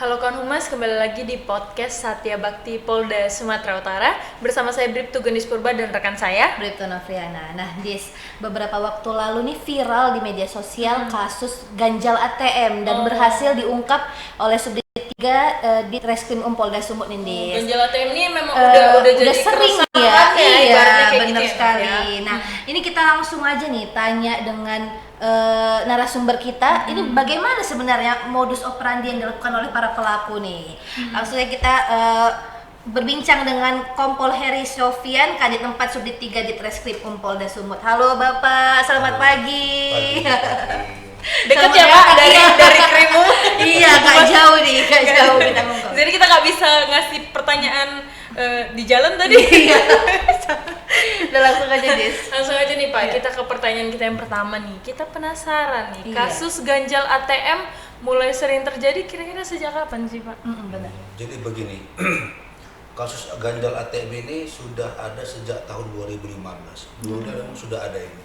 Halo Kawan Humas, kembali lagi di podcast Satya Bakti Polda Sumatera Utara. Bersama saya Bribtu Genis Purba dan rekan saya Bribtu Novriana. Nah, beberapa waktu lalu nih viral di media sosial kasus ganjal ATM dan berhasil diungkap oleh Subdit 3 di Reskrim Polda Sumut nih. Ganjal ATM ini memang udah jadi sering ya, iya kayak benar gitu sekali. Ya. Nah, ini kita langsung aja nih tanya dengan narasumber kita. Ini bagaimana sebenarnya modus operandi yang dilakukan oleh para pelaku nih. Langsung aja kita berbincang dengan Kompol Heri Sofian, Kadit 4 Subdit 3 di Reskrim Polda Sumut. Halo Bapak, selamat pagi. Dekat ya Pak dari Krimu. Iya, gak jauh kita ngomong. Jadi kita nggak bisa ngasih pertanyaan di jalan tadi. Udah langsung aja Dis. Langsung aja nih Pak, kita ke pertanyaan kita yang pertama nih. Kita penasaran nih, Iya. kasus ganjal ATM mulai sering terjadi kira-kira sejak kapan sih Pak? Benar. Jadi begini, kasus ganjal ATM ini sudah ada sejak tahun 2015. Dulunya memang sudah ada ini.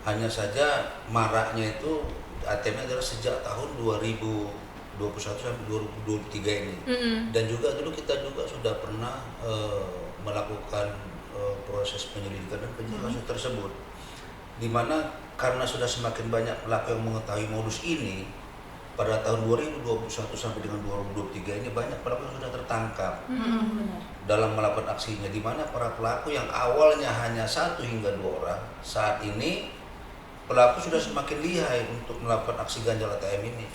Hanya saja maraknya itu ATM adalah sejak tahun 2021 sampai 2023 ini. Dan juga dulu kita juga sudah pernah melakukan proses penyelidikan dan penyidikan kasus tersebut. Di mana karena sudah semakin banyak pelaku yang mengetahui modus ini, pada tahun 2021 sampai dengan 2023 ini banyak pelaku yang sudah tertangkap dalam melakukan aksinya, di mana para pelaku yang awalnya hanya 1 hingga 2 orang, saat ini pelaku sudah semakin lihai untuk melakukan aksi ganjal ATM ini.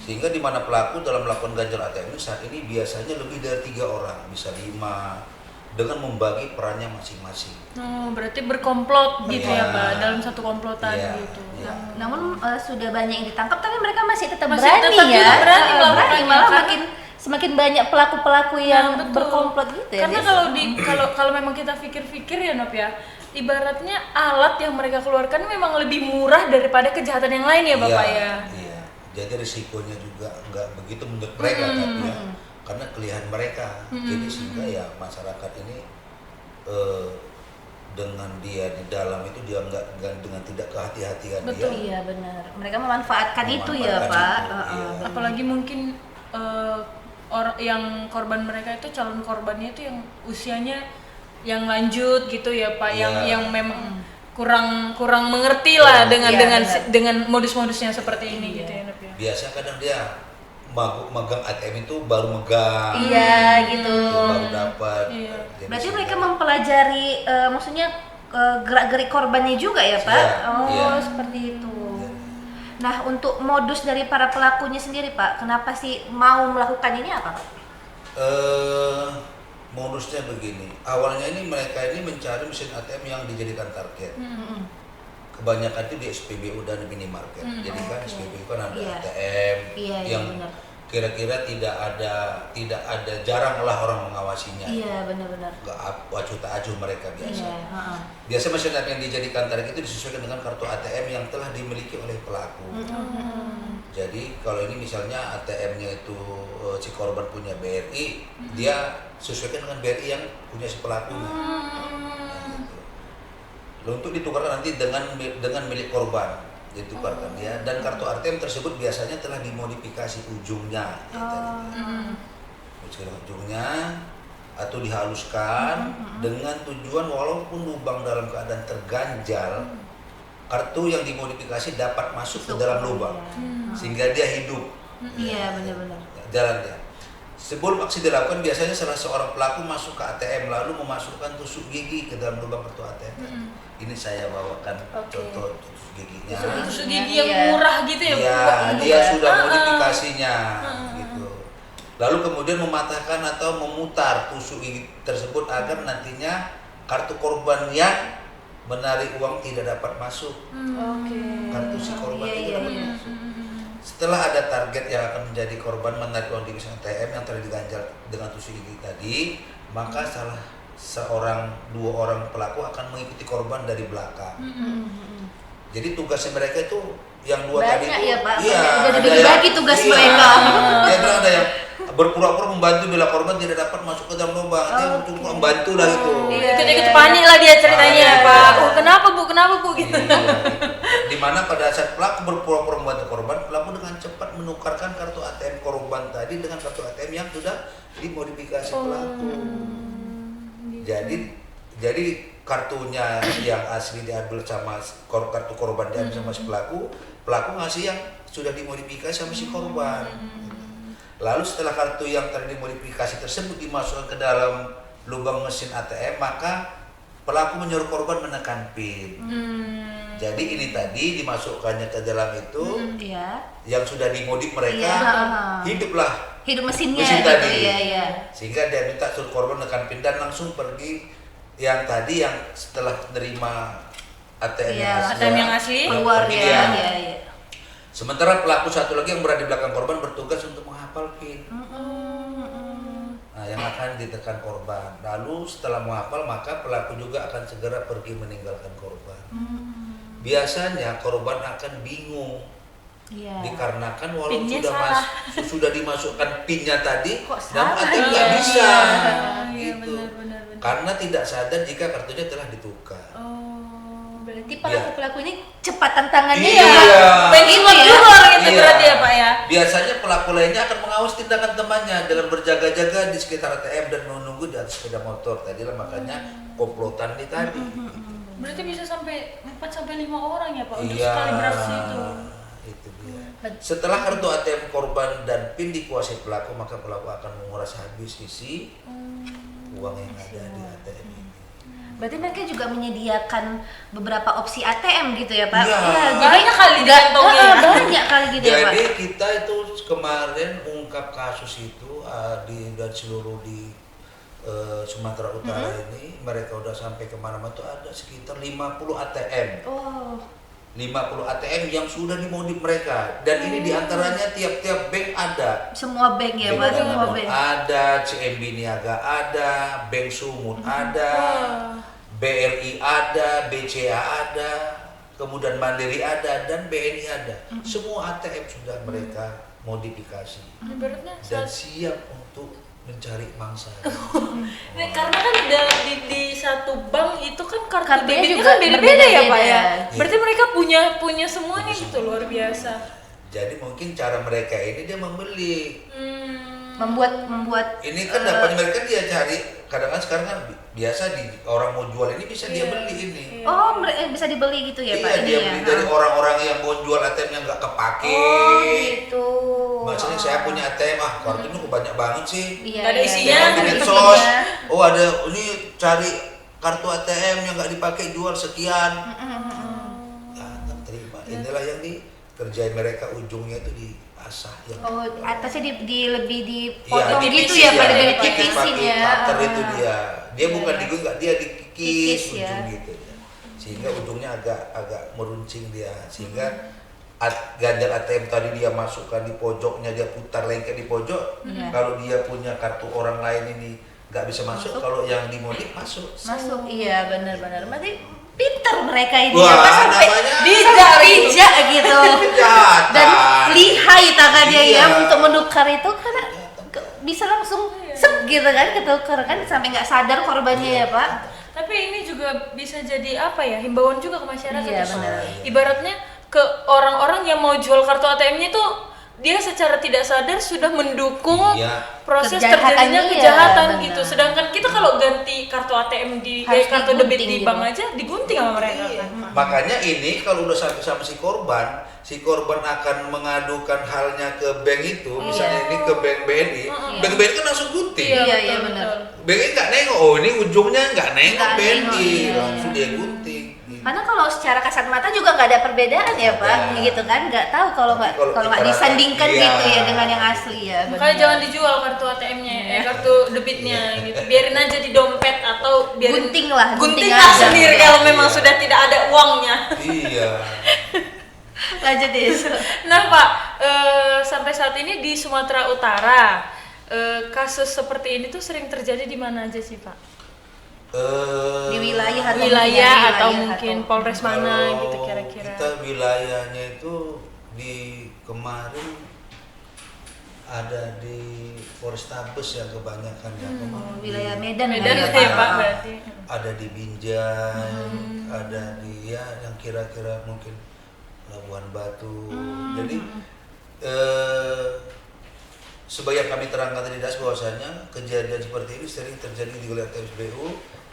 Sehingga di mana pelaku dalam melakukan ganjal ATM ini saat ini biasanya lebih dari 3 orang, bisa 5, dengan membagi perannya masing-masing. Oh, berarti berkomplot gitu ya Iya. Pak, dalam satu komplotan Iya, gitu. iya. Namun sudah banyak yang ditangkap, tapi mereka masih tetap Masih berani tetap ya. juga berani melakukannya, malah karena- semakin banyak pelaku-pelaku yang betul. berkomplot gitu ya. Karena Dis? kalau memang kita pikir-pikir ya Nop ya, ibaratnya alat yang mereka keluarkan memang lebih murah daripada kejahatan yang lain ya Bapak ya. Iya. Jadi risikonya juga nggak begitu menurut mereka, tapi ya karena kelihan mereka. Jadi sehingga ya masyarakat ini dengan dia di dalam itu dia nggak dengan tidak kehati-hatian Betul. dia. Iya benar. Mereka memanfaatkan itu ya Memanfaatkan Pak. itu, iya. Apalagi mungkin orang yang korban mereka itu calon korbannya itu yang usianya yang lanjut gitu ya Pak, Iya. yang memang kurang mengerti lah Iya. dengan Iya, dengan benar. dengan modus-modusnya seperti ini gitu ya Nop ya. Biasanya kadang dia megang ATM itu baru megang, Iya gitu. baru dapat. Iya. Jadi Berarti sehingga- mereka mempelajari maksudnya gerak-gerik korbannya juga ya Pak? Iya, Oh iya. seperti itu. Nah untuk modus dari para pelakunya sendiri Pak, kenapa sih mau melakukan ini apa Pak? Modusnya begini, awalnya ini mereka ini mencari mesin ATM yang dijadikan target. Kebanyakan itu di SPBU dan minimarket. Jadi kan SPBU kan ada Iya. ATM Iya, yang benar. kira-kira tidak ada jaranglah orang mengawasinya. Iya benar-benar. Nggak acuh tak acuh mereka biasa. Iya. heeh. Biasa mesin ATM yang dijadikan target itu disesuaikan dengan kartu ATM yang telah dimiliki oleh pelaku. Jadi kalau ini misalnya ATM-nya itu si korban punya BRI, dia sesuaikan dengan BRI yang punya si pelakunya. Nah, gitu. Lalu untuk ditukarkan nanti dengan milik korban, ditukarkan ya. Dan kartu ATM tersebut biasanya telah dimodifikasi ujungnya, ya, tadi. Ujungnya atau dihaluskan dengan tujuan walaupun lubang dalam keadaan terganjal, kartu yang dimodifikasi dapat masuk ke dalam lubang sehingga dia hidup. Iya benar-benar. Jalan dia. Sebelum aksi dilakukan biasanya salah seorang pelaku masuk ke ATM lalu memasukkan tusuk gigi ke dalam lubang kartu ATM. Ini saya bawakan contoh tusuk giginya. Tusuk gigi yang Iya. murah gitu ya Bu? Iya, Wah, dia sudah modifikasinya gitu. Lalu kemudian mematahkan atau memutar tusuk gigi tersebut agar nantinya kartu korban yang menarik uang tidak dapat masuk. Oke. Kartu si korban itu Iya, dapat iya. masuk. Setelah ada target yang akan menjadi korban menarik uang di mesin ATM yang telah diganjal dengan tusuk gigi tadi, maka dua orang pelaku akan mengikuti korban dari belakang. Jadi tugasnya mereka itu yang dua Banyak tadi itu, ya, Pak. iya, Banyak. Udah ada dibagi-bagi yang- tugas iya, mereka. Dia bilang ada yang berpura-pura membantu bila korban tidak dapat masuk ke dalam lubang. Dia cuma membantu lah gitu. Ikut-ikut panik lah dia ceritanya, Iya. Pak. Oh, kenapa Bu gitu. Iya, gitu. Dimana pada saat pelaku berpura-pura membantu korban, pelaku dengan cepat menukarkan kartu ATM korban tadi dengan kartu ATM yang sudah dimodifikasi pelaku. Jadi kartunya yang asli diambil sama kartu korban diambil sama si pelaku ngasih yang sudah dimodifikasi sama si korban. Lalu setelah kartu yang tadi dimodifikasi tersebut dimasukkan ke dalam lubang mesin ATM, maka pelaku menyuruh korban menekan PIN. Jadi ini tadi dimasukkannya ke dalam itu, yang sudah dimodif mereka, hidup mesinnya mesin gitu, tadi. iya. Sehingga dia minta suruh korban menekan PIN dan langsung pergi yang tadi yang setelah menerima ATM yang asli keluar pergi ya. dia. Sementara pelaku satu lagi yang berada di belakang korban bertugas untuk menghafal PIN. Nah, yang akan ditekan korban. Lalu setelah menghafal maka pelaku juga akan segera pergi meninggalkan korban. Biasanya korban akan bingung. Dikarenakan walaupun sudah dimasukkan PIN-nya tadi, dan ATM nggak bisa. Gitu. Benar. Karena tidak sadar jika kartunya telah ditukar. Berarti pelaku-pelaku ini cepat tantangannya Iya. Benchmark juga gitu berarti ya, Pak ya. Biasanya pelaku lainnya akan mengawas tindakan temannya dengan berjaga-jaga di sekitar ATM dan menunggu di atas sepeda motor. Tadilah makanya komplotan ini tadi. Berarti bisa sampai 4-5 orang ya, Pak, untuk Iya. sekali beraksi itu. Itu dia. Setelah kartu ATM korban dan PIN dikuasai pelaku, maka pelaku akan menguras habis isi uang yang ada di ATM ini. Berarti mereka juga menyediakan beberapa opsi ATM gitu ya Pak? Iya. Banyak kali di kantongnya ya. Banyak kali gitu ya Pak? Jadi kita itu kemarin ungkap kasus itu dan seluruh di Sumatera Utara ini, mereka udah sampai kemana-mana tuh ada sekitar 50 ATM. 50 ATM yang sudah dimodif mereka, dan ini diantaranya tiap-tiap bank ada. Semua bank ya Pak? Semua bank. Ada, CMB Niaga ada, Bank Sumut ada, BRI ada, BCA ada, kemudian Mandiri ada, dan BNI ada. Semua ATM sudah mereka modifikasi dan siap untuk mencari mangsa. Nah, karena kan di satu bank itu kan kartu Kartunya debitnya juga kan beda-beda ya Pak ya. berbeda-beda. Berarti mereka punya semuanya gitu, luar biasa. Jadi mungkin cara mereka ini dia membeli. Membuat Ini kan dapatnya mereka dia cari. Kadang-kadang sekarang kan biasa di orang mau jual ini bisa dia beli ini. bisa dibeli gitu ya Pak? Iya, Ini dia ya? beli dari orang-orang yang mau jual ATM yang nggak kepake. Gitu. Maksudnya saya punya ATM, kartunya kok banyak banget sih. Iya, Nggak ada iya, isinya, iya. Di nggak ada medsos, isinya. ada ini cari kartu ATM yang nggak dipakai jual sekian. Ya, tak terima. Inilah yang dikerjain mereka, ujungnya itu diasah yang. Atasnya lebih dipotong Iya, gitu dipikis ya Pak? ya, Dari dipikis tipisin pakai ya? cutter itu dia. Dia bukan Iya. digigit, dia dikikis Kikis ya. ujung gitu ya. Sehingga ujungnya agak meruncing dia, sehingga ganjal ATM tadi dia masukkan di pojoknya, dia putar lengket di pojok. Kalau dia punya kartu orang lain ini nggak bisa masuk. Kalau yang dimodif masuk. Iya benar-benar. Berarti pintar mereka ini Wah, apa sampai namanya bijak gitu. Kejahatan. Dan lihai tangannya Iya. ya untuk menukar itu karena bisa langsung gitu kan, ketukar kan sampai nggak sadar korbannya ya Pak. Tapi ini juga bisa jadi apa ya, himbauan juga ke masyarakat. Iya, ya. benar. Ibaratnya ke orang-orang yang mau jual kartu ATM-nya itu dia secara tidak sadar sudah mendukung Iya. proses Kejahatan, terjadinya iya, kejahatan benar. gitu. Sedangkan kita kalau ganti kartu ATM Harus kartu debit digunting di gitu. bank aja digunting sama mereka. Kan. Makanya ini kalau udah sampai sama si korban akan mengadukan halnya ke bank itu, misalnya ini ke bank BNI, bank BNI kan langsung gunting. Iya, betul, benar. betul. BNI nggak nengok, oh ini ujungnya nggak nengok Nggak BNI, nengok, iya. langsung dia gunting. Karena kalau secara kasat mata juga nggak ada perbedaan ya Pak, Ada. gitu kan, nggak tahu kalau nggak Kalau ibaratnya, disandingkan iya. gitu ya dengan yang asli ya. Makanya jangan dijual kartu ATM-nya, kartu debitnya gitu. Biarin aja di dompet atau biarin Gunting lah, gunting gunting lah aja. sendiri Iya. kalau memang sudah tidak ada uangnya. Iya. Lanjut Dis. Nah Pak, sampai saat ini di Sumatera Utara kasus seperti ini tuh sering terjadi di mana aja sih Pak? Di wilayah Atau mungkin Polres mana Kalau gitu kira-kira? Kita wilayahnya itu di kemarin ada di Polrestabes yang kebanyakan ya. Wilayah Medan Medan ya, ya, Pak. Pak, berarti. Ada di Binjai, ada di ya yang kira-kira mungkin Labuan Batu. Jadi sebagai kami terangkan tadi Das bahwasanya kejadian seperti ini sering terjadi di wilayah TSBU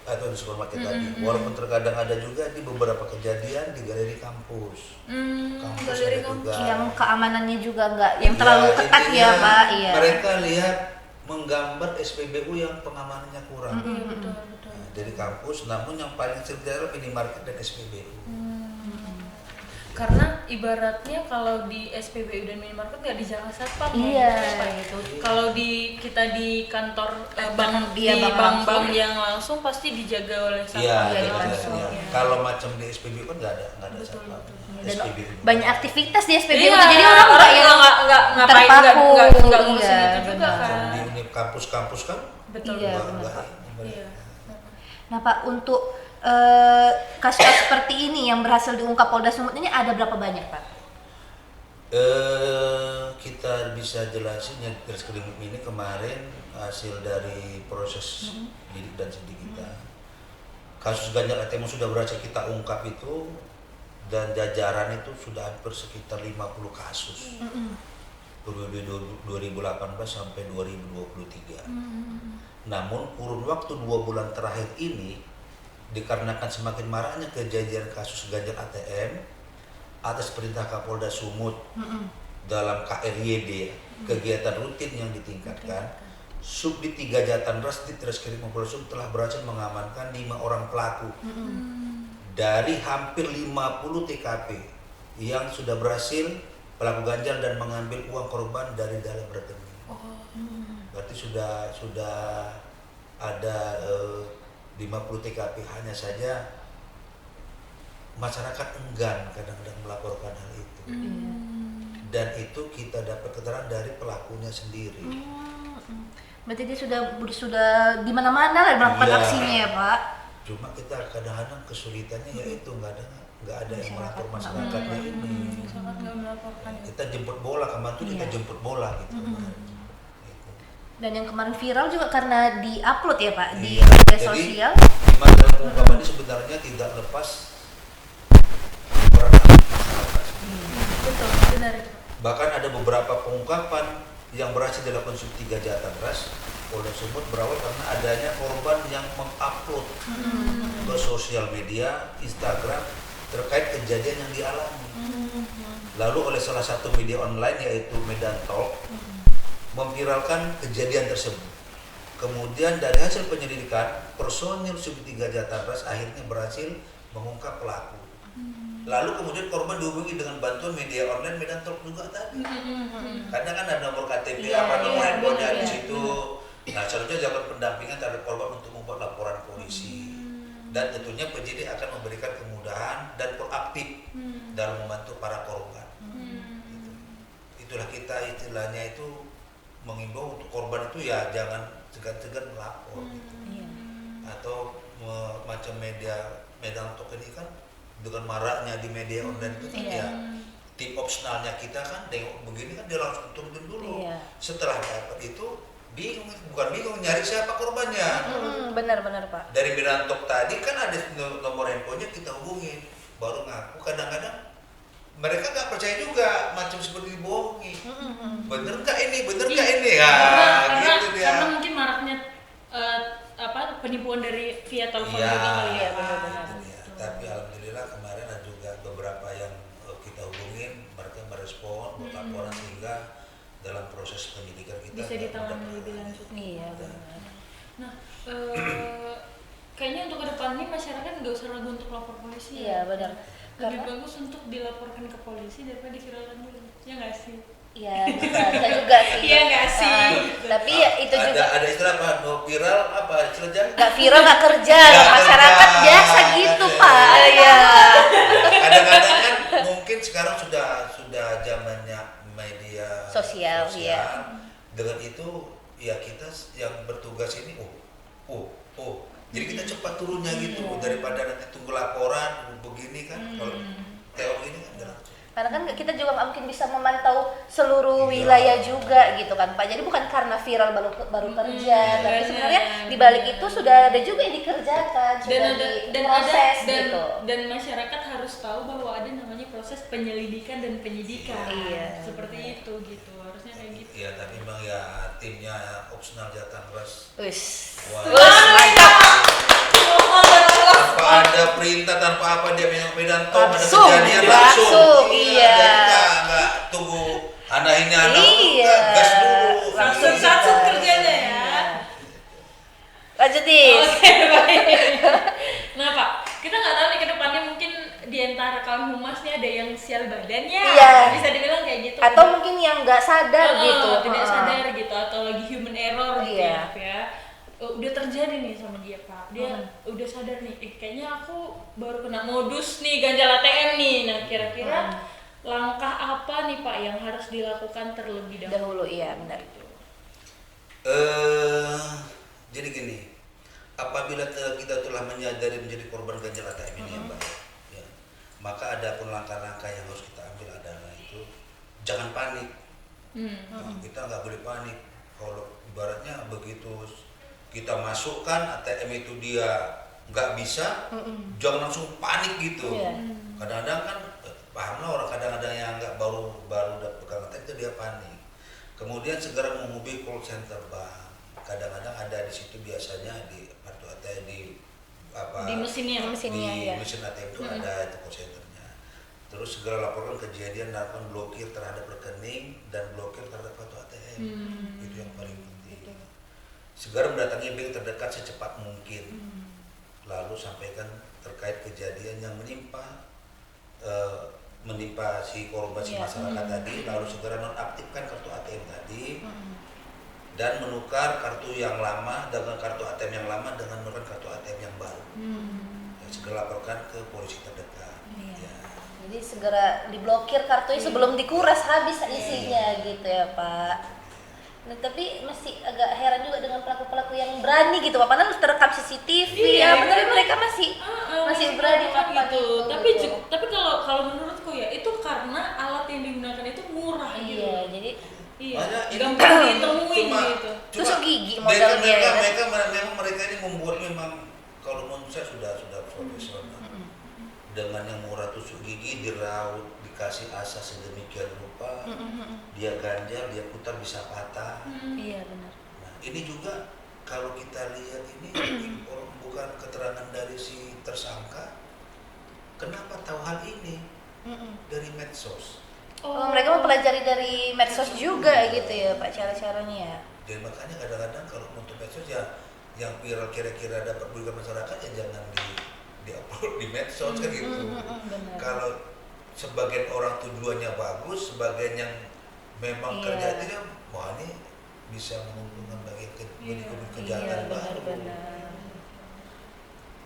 atau di supermarket tadi. Walaupun terkadang ada juga di beberapa kejadian di galeri kampus. Kampus Galeri ada juga. Yang keamanannya juga nggak yang Ya, terlalu ketat ya intinya Pak. Iya. Mereka lihat menggambar SPBU yang pengamanannya kurang. Iya, betul. Nah, dari kampus, namun yang paling sering adalah minimarket dan SPBU. Karena ibaratnya kalau di SPBU dan minimarket nggak dijaga satpam Iya, Pak, gitu. Kalau kita di kantor bank Iya, di bank bank-bank langsung. yang langsung pasti dijaga oleh satpam. Iya, Iya, itu langsung, dia. ya. Kalau macam di SPBU kan nggak ada Betul, satpam. betul. Dan SPBU. banyak aktivitas di SPBU Iya, jadi orang nggak yang nggak ngapain terpaku. nggak ngurusin Iya, itu juga benar. kan. Di unit kampus-kampus kan Betul. Iya, nggak- benar, nggak- Pak. nggak- Iya. Nah Pak, untuk kasus seperti ini yang berhasil diungkap Polda Sumut ini ada berapa banyak Pak? Kita bisa jelasin ya Reskrim ini kemarin hasil dari proses lidik dan sidik kita. Kasus ganjal ATM sudah berhasil kita ungkap itu dan jajaran itu sudah hampir sekitar 50 kasus. Periode 2018 sampai 2023. Namun kurun waktu 2 bulan terakhir ini dikarenakan semakin maraknya kejadian kasus ganjal ATM atas perintah Kapolda Sumut dalam KRYD kegiatan rutin yang ditingkatkan, Subdit 3 Jatanras di Treskrim Polda Sumut telah berhasil mengamankan 5 orang pelaku dari hampir 50 TKP yang sudah berhasil pelaku ganjal dan mengambil uang korban dari dalam rekening. Berarti sudah ada 50 TKP, hanya saja masyarakat enggan kadang-kadang melaporkan hal itu. Dan itu kita dapat keterangan dari pelakunya sendiri. Berarti dia sudah di mana-mana lah melakukan Iya. aksinya ya Pak. Cuma kita kadang-kadang kesulitannya yaitu nggak ada yang melapor Masyarakat masyarakatnya ini. Sangat nggak melaporkan. Kita jemput bola kemarin tuh kita Iya. jemput bola gitu. Gitu. Dan yang kemarin viral juga karena di-upload ya Pak di Iya, media jadi, sosial. di masalah pengungkapan ini sebenarnya tidak lepas peran masyarakat. Betul, benar itu. Bahkan ada beberapa pengungkapan yang berhasil dilakukan Sub 3 Jatanras Polda Sumut berawal karena adanya korban yang mengupload ke sosial media, Instagram terkait kejadian yang dialami. Lalu oleh salah satu media online yaitu Medan Talk memviralkan kejadian tersebut. Kemudian dari hasil penyelidikan, personil Sub 3 Jatanras akhirnya berhasil mengungkap pelaku. Lalu kemudian korban dihubungi dengan bantuan media online Medan Talk juga tadi. Karena kan ada nomor KTP Iya, nomor iya, handphonenya iya. di situ. Nah, selanjutnya dilakukan pendampingan terhadap korban untuk membuat laporan polisi. Dan tentunya penyidik akan memberikan kemudahan dan proaktif dalam membantu para korban. Gitu. Itulah kita istilahnya itu mengimbau untuk korban itu ya jangan segan-segan melapor gitu. Atau macam Medan Talk ini kan dengan maraknya di media online itu kan ya tim opsionalnya kita kan tengok begini kan dia langsung turunin dulu. Iya. Setelah dapat itu bukan bingung nyari siapa korbannya. Benar-benar Pak. Dari Medan Talk tadi kan ada nomor handphonenya kita hubungin, baru ngaku. Kadang-kadang mereka nggak percaya juga, macam seperti dibohongi. Bener nggak ini, bener nggak ini ya, gitu dia. Karena mungkin maraknya penipuan dari via telepon Iya, juga kali ya, benar-benar. itu dia. Tapi alhamdulillah kemarin ada juga beberapa yang kita hubungin, mereka merespon buat laporan sehingga dalam proses penyidikan kita Bisa ditangani lebih lanjut. Iya benar. Nah, kayaknya untuk kedepannya masyarakat nggak usah ragu untuk lapor polisi. Iya benar. Lebih Karena bagus untuk dilaporkan ke polisi daripada diviralkan dulu. Ya nggak sih? ya bisa juga sih. Iya nggak sih? Tapi ya itu juga ada istilah apa? No viral apa istilahnya? nggak viral nggak kerja. Nggak Masyarakat kerja. biasa gitu Iya. Pak. Ya. Kadang-kadang kan mungkin sekarang sudah zamannya media Sosial, iya. Dengan itu ya kita yang bertugas ini jadi kita cepat turunnya gitu daripada nanti tunggu laporan begini kan. Kalau teori ini kan jalan. Karena kan kita juga nggak mungkin bisa memantau seluruh Iya. wilayah juga gitu kan Pak. Jadi bukan karena viral baru kerja, tapi sebenarnya di balik itu sudah ada juga yang dikerjakan, sudah diproses gitu. dan masyarakat harus tahu bahwa ada namanya proses penyelidikan dan penyidikan. Iya. Seperti itu gitu. Harusnya kayak gitu. Iya, tapi memang ya timnya opsional Jatanras. Wis. Wah. Mantap. Tanpa ada perintah, tanpa apa dia medan tong, ada Langsung, kejadian langsung, langsung. iya. Jadi nggak tunggu anak ini anak Iya. gas dulu. Langsung satu kerjanya ya. Lanjutin. Oke, baik. Nah Pak, kita nggak tahu nih ke depannya mungkin di antara kaum humas nih ada yang sial badannya, Iya. bisa dibilang kayak gitu. Atau mungkin yang nggak sadar gitu. Tidak sadar gitu, atau lagi human error gitu Iya. ya, Pak, ya. Udah terjadi nih sama dia Pak, dia udah sadar nih, kayaknya aku baru kena modus nih ganjal ATM nih. Nah kira-kira langkah apa nih Pak yang harus dilakukan terlebih dahulu? Dahulu iya benar. Jadi gini, apabila kita telah menyadari menjadi korban ganjal ATM ini, Mbak, ya, maka ada pun langkah-langkah yang harus kita ambil adalah itu jangan panik. Kita nggak boleh panik. Kalau ibaratnya begitu kita masukkan ATM itu dia nggak bisa, jangan langsung panik gitu. Iya. Kadang-kadang kan pahamlah orang kadang-kadang yang nggak baru pegang ATM itu dia panik. Kemudian segera menghubungi call center bank. Kadang-kadang ada di situ biasanya di kartu ATM di apa? Di mesinnya, mesinnya, ya. Mesin ATM itu ada itu call centernya. Terus segera laporkan kejadian lakukan blokir terhadap rekening dan blokir terhadap kartu ATM. Itu yang paling penting. Segera mendatangi bank terdekat secepat mungkin. Lalu sampaikan terkait kejadian yang menimpa si korban si masyarakat tadi. Lalu segera nonaktifkan kartu ATM tadi dan menukar kartu yang lama dengan kartu ATM yang lama dengan menukar kartu ATM yang baru. Dan segera laporkan ke polisi terdekat. Iya. Ya. Jadi segera diblokir kartunya sebelum dikuras habis isinya gitu ya Pak. Nah, tapi masih agak heran juga dengan pelaku-pelaku yang berani gitu Pak. Padahal terekam CCTV Iya, ya, tapi mereka masih berani melakukan gitu. Tapi kalau menurutku ya itu karena alat yang digunakan itu murah gitu. Iya, jadi Banyak ini gampang ditemuin gitu. tusuk gigi modalnya ya. mereka ini membuat memang kalau menurut saya sudah profesional. Dengan yang murah tusuk gigi diraut, dikasih asas sedemikian rupa, dia ganjal, dia putar bisa patah. Iya benar. Nah, ini juga kalau kita lihat ini bukan keterangan dari si tersangka. Kenapa tahu hal ini? Dari medsos. Oh, mereka mempelajari dari medsos juga gitu ya Pak cara-caranya ya. Dan makanya kadang-kadang kalau untuk medsos ya yang viral kira-kira dapat berikan masyarakat ya jangan di-upload di medsos kan gitu. Benar. Kalau sebagian orang tujuannya bagus, sebagian yang memang kerja itu kan wah ini bisa menguntungkan bagi kejahatan baru. Benar.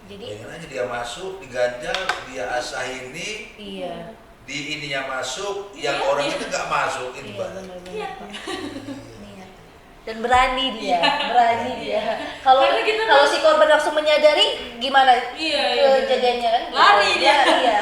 Jadi Pengen aja dia masuk, diganjal, dia asah ini, iya. di ininya masuk, yang orang itu nggak masuk itu Iya Pak. benar-benar Pak. Niat. Dan berani dia, berani dia. Kalau Karena kita kalau si korban langsung menyadari gimana Iya, kejadiannya kan? Lari dia. Iya.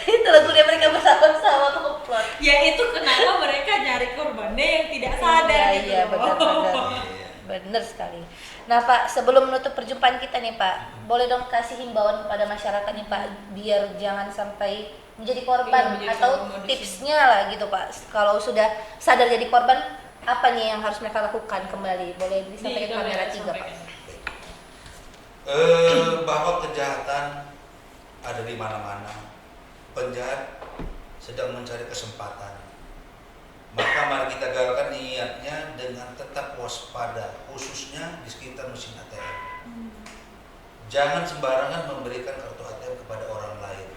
Itu lagu dia mereka bersama-sama komplot. Ya itu kenapa mereka nyari korbannya yang tidak sadar gitu. Iya, benar-benar. Benar sekali. Nah Pak, sebelum menutup perjumpaan kita nih Pak, boleh dong kasih himbauan kepada masyarakat nih Pak, biar jangan sampai menjadi korban menjadi atau korban modus tipsnya lah gitu Pak. Kalau sudah sadar jadi korban, apa nih yang harus mereka lakukan kembali? Boleh disampaikan ke kamera 3 Pak. Bahwa kejahatan ada di mana-mana. Penjahat sedang mencari kesempatan. Maka mari kita galakkan niatnya dengan tetap waspada, khususnya di sekitar mesin ATM. Jangan sembarangan memberikan kartu ATM kepada orang lain.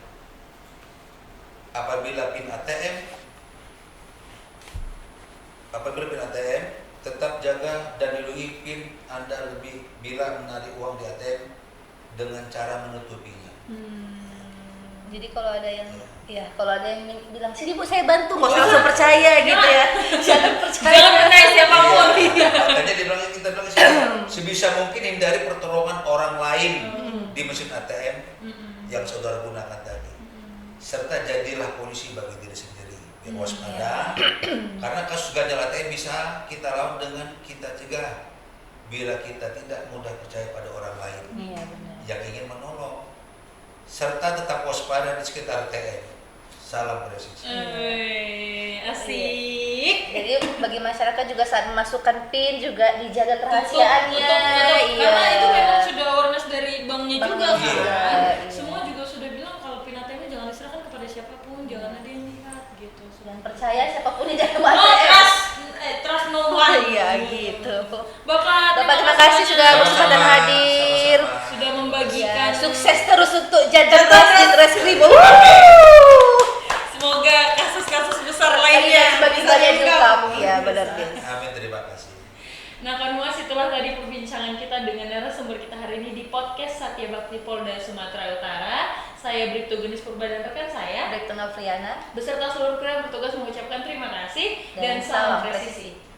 Apabila PIN ATM, tetap jaga dan lindungi PIN Anda lebih bila menarik uang di ATM dengan cara menutupinya. Jadi kalau ada yang bilang sini Bu saya bantu, nggak usah langsung percaya gitu ya. Jangan percaya. Jangan percaya siapapun. Makanya kita bilang sebisa mungkin hindari pertolongan orang lain di mesin ATM yang saudara gunakan tadi. serta jadilah polisi bagi diri sendiri, biar waspada. Karena kasus ganjal ATM bisa kita lawan dengan kita cegah bila kita tidak mudah percaya pada orang lain yang ingin menolong, serta tetap waspada di sekitar ATM. Salam presisi. Asik. Jadi bagi masyarakat juga saat memasukkan PIN juga dijaga kerahasiaannya. Tutup. Karena itu memang sudah awareness dari banknya juga kan. Iya. Semua juga sudah bilang kalau PIN ATM jangan diserahkan kepada siapapun, jangan ada yang lihat gitu. Dan percaya siapapun di dalam No ATM. trust no one. Iya gitu. Bapak Terima kasih sudah Sama-sama, berkesempatan hadir. sama-sama. sudah membagikan. Sukses terus untuk jajan di Reskrim. Semoga kasus-kasus besar lainnya Sebagai bisa saya diungkap. juga. Iya benar Bin. Amin, terima kasih. Nah Kanuas, itulah tadi perbincangan kita dengan narasumber kita hari ini di podcast Satya Bakti Polda Sumatera Utara. Saya Bribtu Genis Purba dan rekan saya Bribtu Novriana beserta seluruh kru yang bertugas mengucapkan terima kasih dan dan salam salam presisi. presisi.